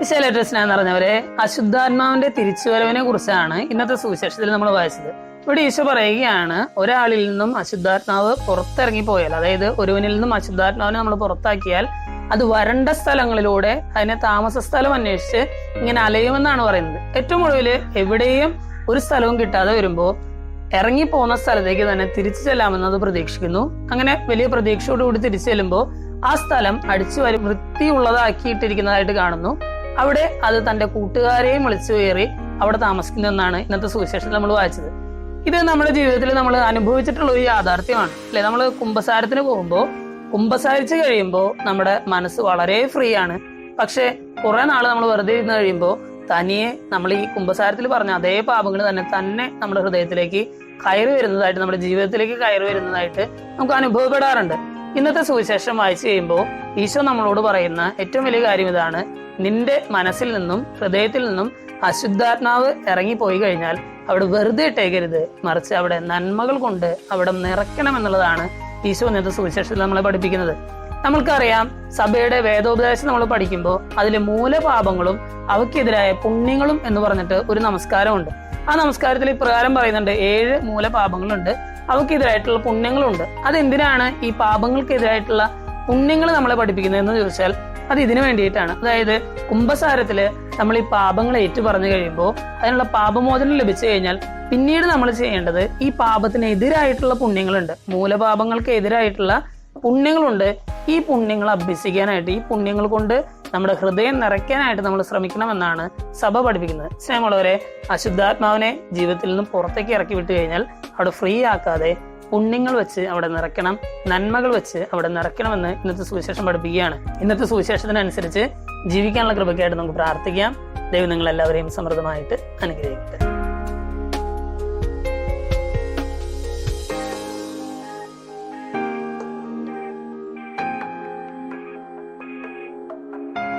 ഈശോയിലേറ്റവും സ്നേഹം നിറഞ്ഞവരെ, അശുദ്ധാത്മാവിന്റെ തിരിച്ചുവരവിനെ കുറിച്ചാണ് ഇന്നത്തെ സുവിശേഷത്തിൽ നമ്മൾ വായിച്ചത്. ഇവിടെ ഈശോ പറയുകയാണ്, ഒരാളിൽ നിന്നും അശുദ്ധാത്മാവ് പുറത്തിറങ്ങി പോയാൽ, അതായത് ഒരുവനിൽ നിന്നും അശുദ്ധാത്മാവിനെ നമ്മൾ പുറത്താക്കിയാൽ അത് വരണ്ട സ്ഥലങ്ങളിലൂടെ അതിനെ താമസ സ്ഥലം അന്വേഷിച്ച് ഇങ്ങനെ അലയുമെന്നാണ് പറയുന്നത്. ഏറ്റവും ഒടുവിൽ എവിടെയും ഒരു സ്ഥലവും കിട്ടാതെ വരുമ്പോൾ ഇറങ്ങിപ്പോകുന്ന സ്ഥലത്തേക്ക് തന്നെ തിരിച്ചു ചെല്ലാമെന്നത് പ്രതീക്ഷിക്കുന്നു. അങ്ങനെ വലിയ പ്രതീക്ഷയോടുകൂടി തിരിച്ചു ചെല്ലുമ്പോൾ ആ സ്ഥലം അടിച്ചു വൃത്തിയുള്ളതാക്കിയിട്ടിരിക്കുന്നതായിട്ട് കാണുന്നു. അവിടെ അത് തന്റെ കൂട്ടുകാരെയും വിളിച്ചു കയറി അവിടെ താമസിക്കുന്നതെന്നാണ് ഇന്നത്തെ സുവിശേഷത്തിൽ നമ്മൾ വായിച്ചത്. ഇത് നമ്മുടെ ജീവിതത്തിൽ നമ്മൾ അനുഭവിച്ചിട്ടുള്ള ഒരു യാഥാർത്ഥ്യമാണ് അല്ലെ. നമ്മൾ കുമ്പസാരത്തിന് പോകുമ്പോൾ കുമ്പസാരിച്ച് കഴിയുമ്പോൾ നമ്മുടെ മനസ്സ് വളരെ ഫ്രീ ആണ്. പക്ഷെ കുറെ നാൾ നമ്മൾ വെറുതെ ഇരുന്ന് കഴിയുമ്പോൾ തനിയെ നമ്മൾ ഈ കുമ്പസാരത്തിൽ പറഞ്ഞ അതേ പാപങ്ങൾ തന്നെ നമ്മുടെ ഹൃദയത്തിലേക്ക് കയറി വരുന്നതായിട്ട്, നമ്മുടെ ജീവിതത്തിലേക്ക് കയറി വരുന്നതായിട്ട് നമുക്ക് അനുഭവപ്പെടാറുണ്ട്. ഇന്നത്തെ സുവിശേഷം വായിച്ചു കഴിയുമ്പോൾ ഈശോ നമ്മളോട് പറയുന്ന ഏറ്റവും വലിയ കാര്യം ഇതാണ്: നിന്റെ മനസ്സിൽ നിന്നും ഹൃദയത്തിൽ നിന്നും അശുദ്ധാത്മാവ് ഇറങ്ങിപ്പോയി കഴിഞ്ഞാൽ അവിടെ വെറുതെ ഇട്ടേക്കരുത്, മറിച്ച് അവിടെ നന്മകൾ കൊണ്ട് അവിടെ നിറയ്ക്കണം എന്നുള്ളതാണ് ഈശോ ഇന്നത്തെ സുവിശേഷത്തിൽ നമ്മളെ പഠിപ്പിക്കുന്നത്. നമ്മൾക്കറിയാം, സഭയുടെ വേദോപദേശം നമ്മൾ പഠിക്കുമ്പോൾ അതിലെ മൂലപാപങ്ങളും അവയ്ക്കെതിരായ പുണ്യങ്ങളും എന്ന് പറഞ്ഞിട്ട് ഒരു നമസ്കാരമുണ്ട്. ആ നമസ്കാരത്തിൽ ഇപ്രകാരം പറയുന്നുണ്ട്: 7 മൂലപാപങ്ങളുണ്ട്, അവയ്ക്കെതിരായിട്ടുള്ള പുണ്യങ്ങളുണ്ട്. അതെന്തിനാണ് ഈ പാപങ്ങൾക്കെതിരായിട്ടുള്ള പുണ്യങ്ങൾ നമ്മളെ പഠിപ്പിക്കുന്നത് എന്ന് ചോദിച്ചാൽ അത് ഇതിനു വേണ്ടിയിട്ടാണ്. അതായത് കുംഭസാരത്തില് നമ്മൾ ഈ പാപങ്ങൾ ഏറ്റു പറഞ്ഞു കഴിയുമ്പോൾ അതിനുള്ള പാപമോചനം ലഭിച്ചു കഴിഞ്ഞാൽ പിന്നീട് നമ്മൾ ചെയ്യേണ്ടത് ഈ പാപത്തിനെതിരായിട്ടുള്ള പുണ്യങ്ങളുണ്ട്, മൂലപാപങ്ങൾക്ക് എതിരായിട്ടുള്ള പുണ്യങ്ങളുണ്ട്. ഈ പുണ്യങ്ങൾ അഭ്യസിക്കാനായിട്ട്, ഈ പുണ്യങ്ങൾ കൊണ്ട് നമ്മുടെ ഹൃദയം നിറയ്ക്കാനായിട്ട് നമ്മൾ ശ്രമിക്കണമെന്നാണ് സഭ പഠിപ്പിക്കുന്നത്. സ്നേഹമുള്ളവരെ, അശുദ്ധാത്മാവിനെ ജീവിതത്തിൽ നിന്നും പുറത്തേക്ക് ഇറക്കി വിട്ടു കഴിഞ്ഞാൽ അവിടെ ഫ്രീ ആക്കാതെ പുണ്യങ്ങൾ വെച്ച് അവിടെ നിറയ്ക്കണം, നന്മകൾ വെച്ച് അവിടെ നിറയ്ക്കണമെന്ന് ഇന്നത്തെ സുവിശേഷം പഠിപ്പിക്കുകയാണ്. ഇന്നത്തെ സുവിശേഷത്തിനനുസരിച്ച് ജീവിക്കാനുള്ള കൃപയ്ക്കായിട്ട് നമുക്ക് പ്രാർത്ഥിക്കാം. ദൈവം നിങ്ങളെല്ലാവരെയും സമൃദ്ധമായിട്ട് അനുഗ്രഹിക്കട്ടെ.